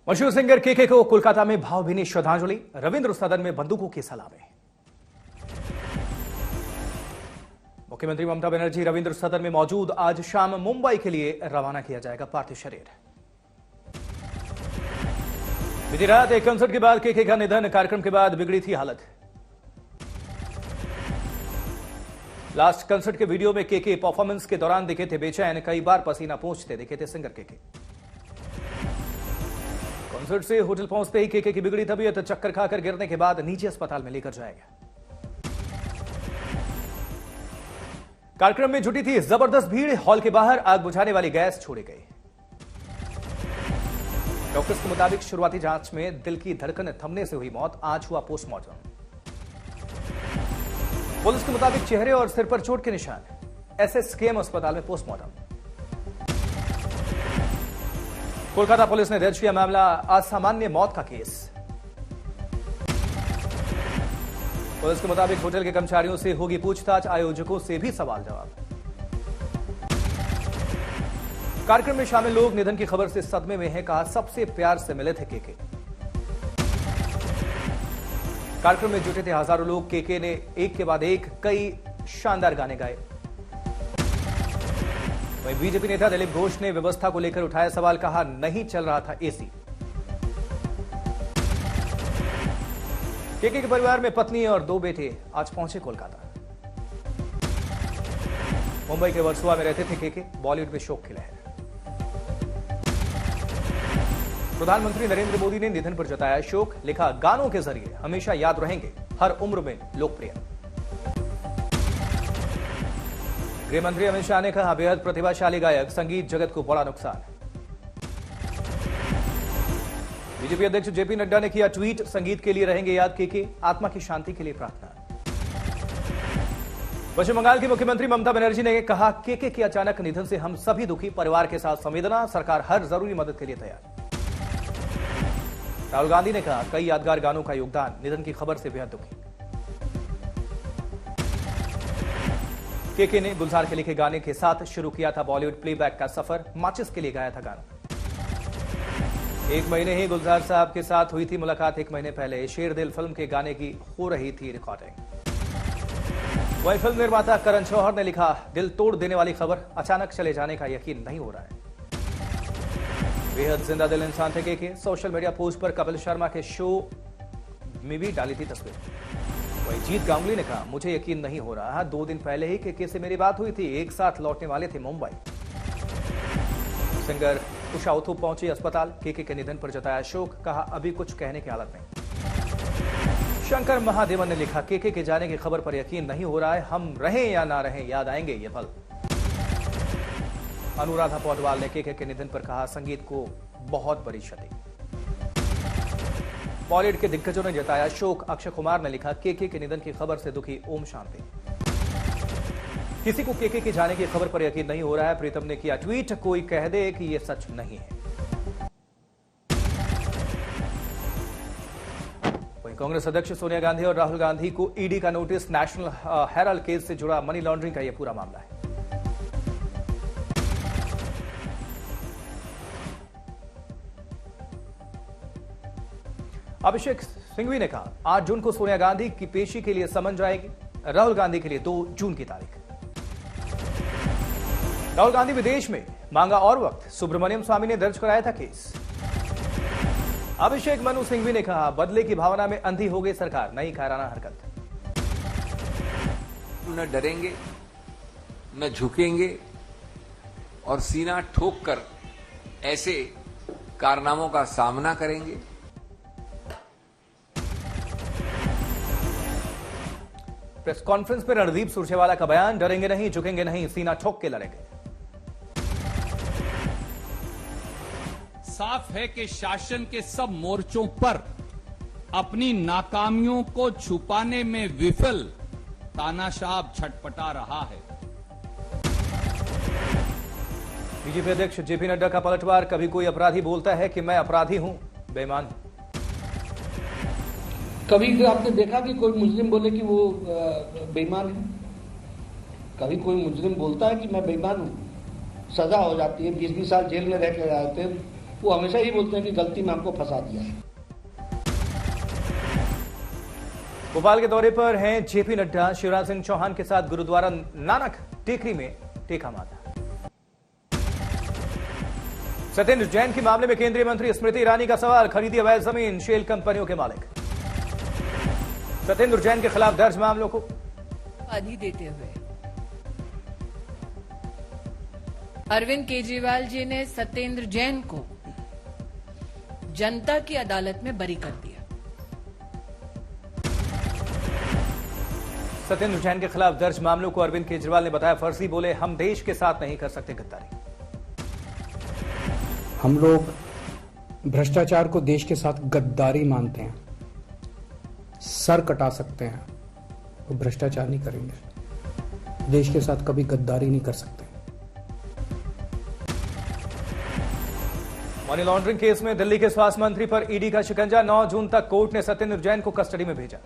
मशहूर सिंगर केके को कोलकाता में भावभीनी श्रद्धांजलि, रविंद्र सदन में बंदूकों की सलामी। मुख्यमंत्री ममता बनर्जी रविंद्र सदन में मौजूद। आज शाम मुंबई के लिए रवाना किया जाएगा पार्थिव शरीर। बीती रात एक कंसर्ट के बाद केके का निधन, कार्यक्रम के बाद बिगड़ी थी हालत। लास्ट कंसर्ट के वीडियो में केके परफॉर्मेंस के दौरान दिखे थे बेचैन, कई बार पसीना पोंछते दिखे थे सिंगर केके। कंसर्ट से होटल पहुंचते ही केके की बिगड़ी तबीयत, चक्कर खाकर गिरने के बाद निजी अस्पताल में लेकर जाया गया। कार्यक्रम में जुटी थी जबरदस्त भीड़, हॉल के बाहर आग बुझाने वाली गैस छोड़ी गई। डॉक्टर्स के मुताबिक शुरुआती जांच में दिल की धड़कन थमने से हुई मौत, आज हुआ पोस्टमार्टम। पुलिस के मुताबिक चेहरे और सिर पर चोट के निशान, एसएसकेएम अस्पताल में पोस्टमार्टम। कोलकाता पुलिस ने दर्ज किया मामला असामान्य मौत का केस। पुलिस के मुताबिक होटल के कर्मचारियों से होगी पूछताछ, आयोजकों से भी सवाल जवाब। कार्यक्रम में शामिल लोग निधन की खबर से सदमे में हैं, कहा सबसे प्यार से मिले थे केके। कार्यक्रम में जुटे थे हजारों लोग, केके ने एक के बाद एक कई शानदार गाने गाए। वहीं बीजेपी नेता दिलीप घोष ने व्यवस्था को लेकर उठाया सवाल, कहा नहीं चल रहा था एसी। केके के परिवार में पत्नी और 2 बेटे आज पहुंचे कोलकाता। मुंबई के वर्सोवा में रहते थे केके, बॉलीवुड में शोक की लहर। प्रधानमंत्री नरेंद्र मोदी ने निधन पर जताया शोक, लिखा गानों के जरिए हमेशा याद रहेंगे, हर उम्र में लोकप्रिय। गृह मंत्री अमित शाह ने कहा बेहद प्रतिभाशाली गायक, संगीत जगत को बड़ा नुकसान। बीजेपी अध्यक्ष जेपी नड्डा ने किया ट्वीट, संगीत के लिए रहेंगे याद केके, आत्मा की शांति के लिए प्रार्थना। पश्चिम बंगाल की मुख्यमंत्री ममता बनर्जी ने कहा केके के अचानक निधन से हम सभी दुखी, परिवार के साथ संवेदना, सरकार हर जरूरी मदद के लिए तैयार। राहुल गांधी ने कहा कई यादगार गानों का योगदान, निधन की खबर से बेहद दुखी। केके ने गुलजार के लिखे गाने के साथ शुरू किया था बॉलीवुड प्लेबैक का सफर, माचिस के लिए गाया था गाना। 1 महीने ही गुलजार साहब के साथ हुई थी मुलाकात, 1 महीने पहले शेर दिल फिल्म के गाने की हो रही थी रिकॉर्डिंग। वही फिल्म निर्माता करण जौहर ने लिखा दिल तोड़ देने वाली खबर, अचानक चले जाने का यकीन नहीं हो रहा है। बेहद जिंदा दिल इंसान थे केके, सोशल मीडिया पोस्ट पर कपिल शर्मा के शो में भी डाली थी तस्वीर। वही जीत गांगुली ने कहा मुझे यकीन नहीं हो रहा, 2 दिन पहले ही केके से मेरी बात हुई थी, एक साथ लौटने वाले थे मुंबई। सिंगर उषा उथुप पहुंची अस्पताल, केके के निधन पर जताया शोक, कहा अभी कुछ कहने की हालत नहीं। शंकर महादेवन ने लिखा केके के जाने की खबर पर यकीन नहीं हो रहा है, हम रहें या ना रहें याद आएंगे ये पल। अनुराधा पौडवाल ने केके के निधन पर कहा संगीत को बहुत बड़ी क्षति। बॉलीवुड के दिग्गजों ने जताया शोक, अक्षय कुमार ने लिखा केके के निधन की खबर से दुखी, ओम शांति। किसी को केके के जाने की खबर पर यकीन नहीं हो रहा है, प्रीतम ने किया ट्वीट, कोई कह दे कि यह सच नहीं है। वहीं कांग्रेस अध्यक्ष सोनिया गांधी और राहुल गांधी को ईडी का नोटिस, नेशनल हेराल्ड केस से जुड़ा मनी लॉन्ड्रिंग का यह पूरा मामला है। अभिषेक सिंघवी ने कहा 8 जून को सोनिया गांधी की पेशी के लिए समन जाएगी, राहुल गांधी के लिए 2 जून की तारीख। राहुल गांधी विदेश में, मांगा और वक्त, सुब्रमण्यम स्वामी ने दर्ज कराया था केस। अभिषेक मनु सिंघवी ने कहा बदले की भावना में अंधी हो गई सरकार, नई कायराना हरकत। न डरेंगे न झुकेंगे और सीना ठोक कर ऐसे कारनामों का सामना करेंगे। प्रेस कॉन्फ्रेंस में रणदीप सुरजेवाला का बयान, डरेंगे नहीं झुकेंगे नहीं, सीना ठोक के लड़ेंगे। साफ है कि शासन के सब मोर्चों पर अपनी नाकामियों को छुपाने में विफल तानाशाह छटपटा रहा है। बीजेपी अध्यक्ष जेपी नड्डा का पलटवार, कभी कोई अपराधी बोलता है कि मैं अपराधी हूं, बेईमान हूं। कभी आपने देखा कि कोई मुस्लिम बोले कि वो बेईमान है? कभी कोई मुस्लिम बोलता है कि मैं बेईमान हूं? सजा हो जाती है, 20-20 साल जेल में रह के आते हैं, वो हमेशा ही बोलते हैं कि गलती में हमको फंसा दिया है। भोपाल के दौरे पर हैं जेपी नड्डा। शिवराज सिंह चौहान के साथ गुरुद्वारा नानक टेकरी में टेका माथा। सत्येंद्र जैन के मामले में केंद्रीय मंत्री स्मृति ईरानी का सवाल, खरीदी अवैध जमीन शेल कंपनियों के मालिक। सत्येंद्र जैन के खिलाफ दर्ज मामलों को आदि देते हुए अरविंद केजरीवाल जी ने सत्येंद्र जैन को जनता की अदालत में बरी कर दिया। सत्येंद्र जैन के खिलाफ दर्ज मामलों को अरविंद केजरीवाल ने बताया फर्जी। बोले, हम देश के साथ नहीं कर सकते गद्दारी। हम लोग भ्रष्टाचार को देश के साथ गद्दारी मानते हैं। सर कटा सकते हैं, वो भ्रष्टाचार नहीं करेंगे। देश के साथ कभी गद्दारी नहीं कर सकते। मनी लॉन्ड्रिंग केस में दिल्ली के स्वास्थ्य मंत्री पर ईडी का शिकंजा। 9 जून तक कोर्ट ने सत्येंद्र जैन को कस्टडी में भेजा।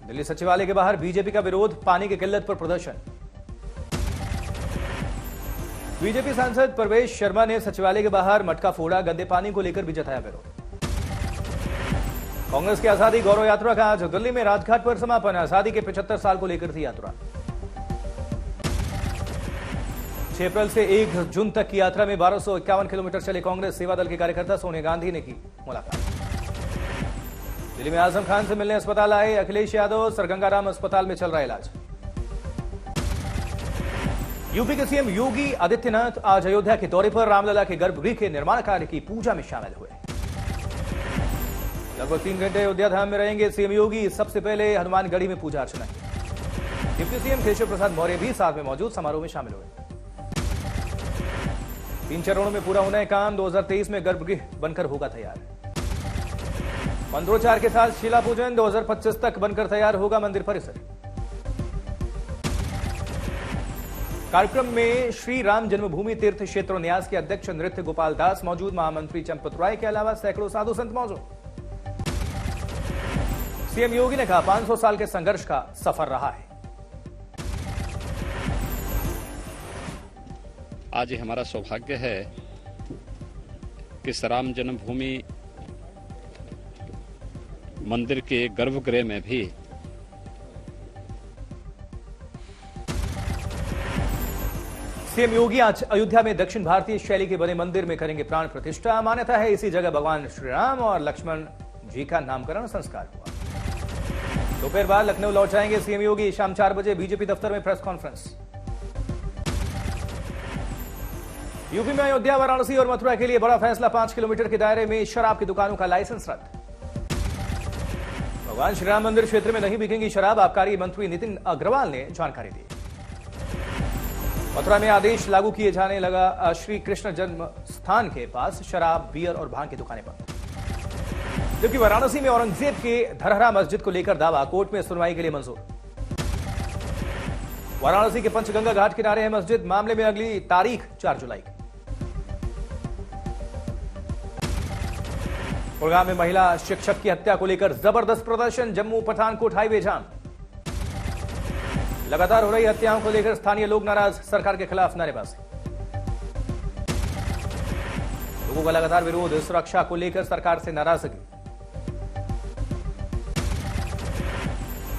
दिल्ली सचिवालय के बाहर बीजेपी का विरोध, पानी की किल्लत पर प्रदर्शन। बीजेपी सांसद परवेश शर्मा ने सचिवालय के बाहर मटका फोड़ा, गंदे पानी को लेकर भी जताया विरोध। कांग्रेस की आजादी गौरव यात्रा का आज दिल्ली में राजघाट पर समापन। आजादी के 75 साल को लेकर थी यात्रा। 6 अप्रैल से 1 जून तक की यात्रा में 1251 किलोमीटर चले कांग्रेस सेवा दल के कार्यकर्ता। सोनिया गांधी ने की मुलाकात। दिल्ली में आजम खान से मिलने अस्पताल आए अखिलेश यादव। सरगंगाराम अस्पताल में चल रहा इलाज। यूपी के सीएम योगी आदित्यनाथ आज अयोध्या के दौरे पर रामलला के गर्भगृह के निर्माण कार्य की पूजा में शामिल हुए। लगभग 3 घंटे अयोध्या धाम में रहेंगे सीएम योगी। सबसे पहले हनुमानगढ़ी में पूजा अर्चना की। डिप्टी सीएम केशव प्रसाद मौर्य भी साथ में मौजूद समारोह में शामिल हुए। 3 चरणों में पूरा होना है काम। 2023 में गर्भगृह बनकर होगा तैयार। मंत्रोच्चार के साथ शिला पूजन। 2025 तक बनकर तैयार होगा मंदिर परिसर। कार्यक्रम में श्री राम जन्मभूमि तीर्थ क्षेत्र न्यास के अध्यक्ष नृत्य गोपाल दास मौजूद। महामंत्री चंपत राय के अलावा सैकड़ों साधु संत मौजूद। सीएम योगी ने कहा 500 साल के संघर्ष का सफर रहा है। आज हमारा सौभाग्य है कि राम जन्मभूमि मंदिर के गर्भगृह में भी सीएम योगी आज अयोध्या में दक्षिण भारतीय शैली के बने मंदिर में करेंगे प्राण प्रतिष्ठा। मान्यता है इसी जगह भगवान श्री राम और लक्ष्मण जी का नामकरण संस्कार हुआ। दोपहर बाद लखनऊ लौट जाएंगे सीएम योगी। शाम 4 बजे बीजेपी दफ्तर में प्रेस कॉन्फ्रेंस। यूपी में अयोध्या, वाराणसी और मथुरा के लिए बड़ा फैसला। 5 किलोमीटर के दायरे में शराब की दुकानों का लाइसेंस रद्द। भगवान श्री राम मंदिर क्षेत्र में नहीं बिकेंगी शराब, आबकारी मंत्री नितिन अग्रवाल ने जानकारी दी। मथुरा में आदेश लागू किए जाने लगा। श्री कृष्ण जन्म स्थान के पास शराब, बियर और भांग की दुकानें बंद। जबकि वाराणसी में औरंगजेब के धरहरा मस्जिद को लेकर दावा कोर्ट में सुनवाई के लिए मंजूर। वाराणसी के पंचगंगा घाट किनारे है मस्जिद। मामले में अगली तारीख 4 जुलाई की। गुड़गांव में महिला शिक्षक की हत्या को लेकर जबरदस्त प्रदर्शन। जम्मू पठानकोट हाईवे जाम। लगातार हो रही हत्याओं को लेकर स्थानीय लोग नाराज। सरकार के खिलाफ नारेबाजी। लोगों का लगातार विरोध। सुरक्षा को लेकर सरकार से नाराजगी।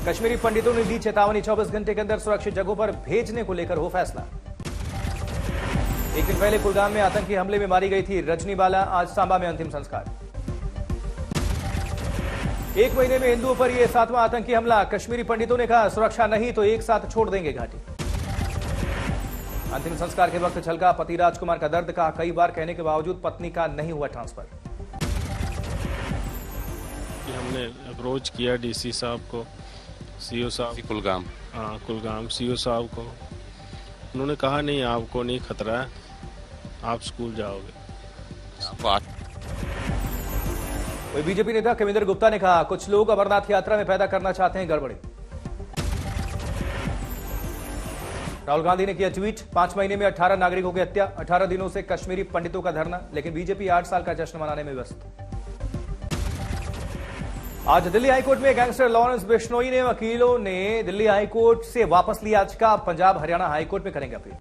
कश्मीरी पंडितों ने दी चेतावनी। 24 घंटे के अंदर सुरक्षित जगहों पर भेजने को लेकर हो फैसला। एक दिन पहले कुलगाम में आतंकी हमले में मारी गई थी रजनी बाला। आज सांबा में अंतिम संस्कार। 1 महीने में हिंदुओं पर यह 7वां आतंकी हमला। कश्मीरी पंडितों ने कहा सुरक्षा नहीं तो एक साथ छोड़ देंगे घाटी। अंतिम संस्कार के वक्त छलका पति राजकुमार का दर्द। कहा कई बार कहने के बावजूद पत्नी का नहीं हुआ ट्रांसफर। हमने अप्रोच किया डीसी साहब को, सीओ साहब कुलगाम, कुलगाम सीओ साहब को। उन्होंने कहा नहीं, आपको नहीं खतरा है, आप स्कूल जाओगे। वही बीजेपी नेता कविंदर गुप्ता ने कहा कुछ लोग अमरनाथ यात्रा में पैदा करना चाहते हैं गड़बड़ी। राहुल गांधी ने किया ट्वीट। 5 महीने में 18 नागरिकों की हत्या। 18 दिनों से कश्मीरी पंडितों का धरना। लेकिन बीजेपी 8 साल का जश्न मनाने में व्यस्त। आज दिल्ली हाईकोर्ट में गैंगस्टर लॉरेंस बिश्नोई ने वकीलों ने दिल्ली हाईकोर्ट से वापस लिया याचिका। पंजाब हरियाणा हाईकोर्ट में करेंगे अपील।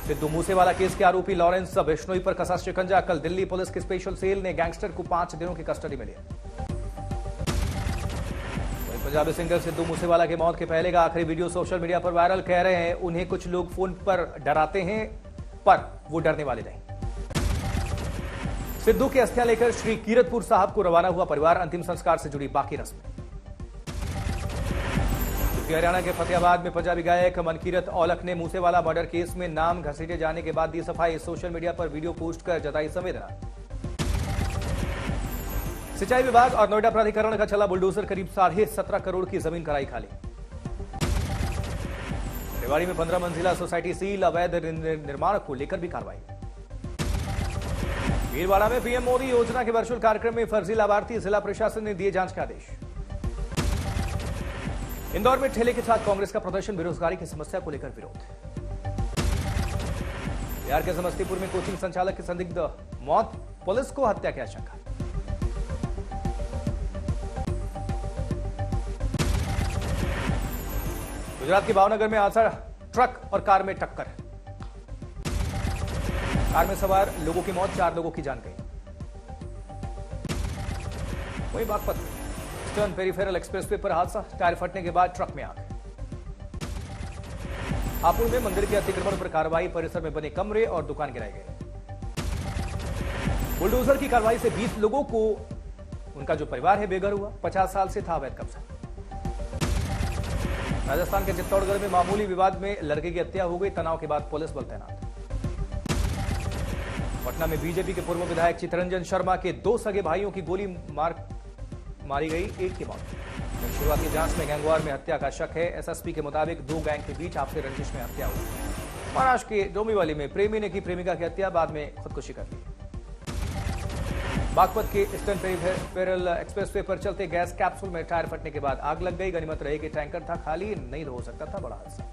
सिद्धू मूसेवाला केस के आरोपी लॉरेंस बिश्नोई पर कसा शिकंजा। कल दिल्ली पुलिस की स्पेशल सेल ने गैंगस्टर को 5 दिनों की कस्टडी में लिया। पंजाबी सिंगर सिद्धू मूसेवाला की मौत के पहले का आखिरी वीडियो सोशल मीडिया पर वायरल। कह रहे हैं उन्हें कुछ लोग फोन पर डराते हैं, पर वो डरने वाले नहीं। सिद्धू की अस्थियां लेकर श्री कीरतपुर साहब को रवाना हुआ परिवार। अंतिम संस्कार से जुड़ी बाकी रस्में। हरियाणा के फतेहाबाद में पंजाबी गायक मनकीरत औलख ने मूसेवाला मर्डर केस में नाम घसीटे जाने के बाद दी सफाई। सोशल मीडिया पर वीडियो पोस्ट कर जताई संवेदना। सिंचाई विभाग और नोएडा प्राधिकरण का चला बुलडोजर। करीब 17.5 करोड़ की जमीन कराई खाली। रेवाड़ी में 15 मंजिला सोसाइटी सील। अवैध निर्माण को लेकर भी कार्रवाई। भीलवाड़ा में पीएम मोदी योजना के वर्चुअल कार्यक्रम में फर्जी लाभार्थी। जिला प्रशासन ने दिए जांच के आदेश। इंदौर में ठेले के साथ कांग्रेस का प्रदर्शन। बेरोजगारी की समस्या को लेकर विरोध। बिहार के समस्तीपुर में कोचिंग संचालक की संदिग्ध मौत। पुलिस को हत्या की आशंका। गुजरात के भावनगर में हादसा। ट्रक और कार में टक्कर। कार में सवार लोगों की मौत, 4 लोगों की जान गई। वहीं बागपत ईस्टर्न पेरिफेरल एक्सप्रेसवे पर हादसा। टायर फटने के बाद ट्रक में आग। हापुड़ में मंदिर के अतिक्रमण पर कार्रवाई। परिसर में बने कमरे और दुकान गिराए गए। बुलडोजर की कार्रवाई से 20 लोगों को उनका जो परिवार है बेघर हुआ। 50 साल से था अवैध कब्जा। राजस्थान के चित्तौड़गढ़ में मामूली विवाद में लड़के की हत्या हो गई। तनाव के बाद पुलिस बल तैनात। पटना में बीजेपी के पूर्व विधायक चितरंजन शर्मा के 2 सगे भाइयों की गोली मारी गई, एक की मौत। शुरुआती जांच में गैंगवार में हत्या का शक है। एसएसपी के मुताबिक 2 गैंग के बीच आपसी रंजिश में हत्या हुई। महाराष्ट्र के डोंबिवली में प्रेमी ने की प्रेमिका की हत्या, बाद में खुदकुशी कर ली। बागपत के ईस्टर्न पेरिफेरल एक्सप्रेसवे पर चलते गैस कैप्सूल में टायर फटने के बाद आग लग गई। गनीमत रही कि टैंकर था खाली, नहीं हो सकता था बड़ा हादसा।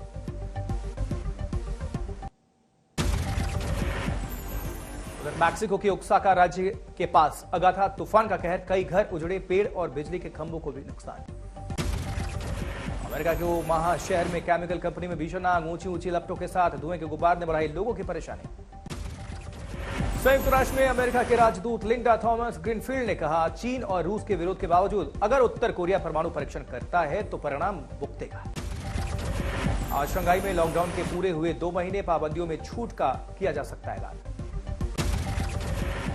मैक्सिको की ओक्साका राज्य के पास अगाथा तूफान का कहर। कई घर उजड़े, पेड़ और बिजली के खंभों को भी नुकसान। अमेरिका के ओमाहा शहर में केमिकल कंपनी में भीषण आग। ऊंची ऊंची लपटों के साथ धुएं के गुबार ने बढ़ाई लोगों की परेशानी। संयुक्त राष्ट्र में अमेरिका के राजदूत लिंडा थॉमस ग्रीनफील्ड ने कहा, चीन और रूस के विरोध के बावजूद अगर उत्तर कोरिया परमाणु परीक्षण करता है तो परिणाम भुगतेगा। आज शंघाई में लॉकडाउन के पूरे हुए 2 महीने। पाबंदियों में छूट का किया जा सकता है ऐलान।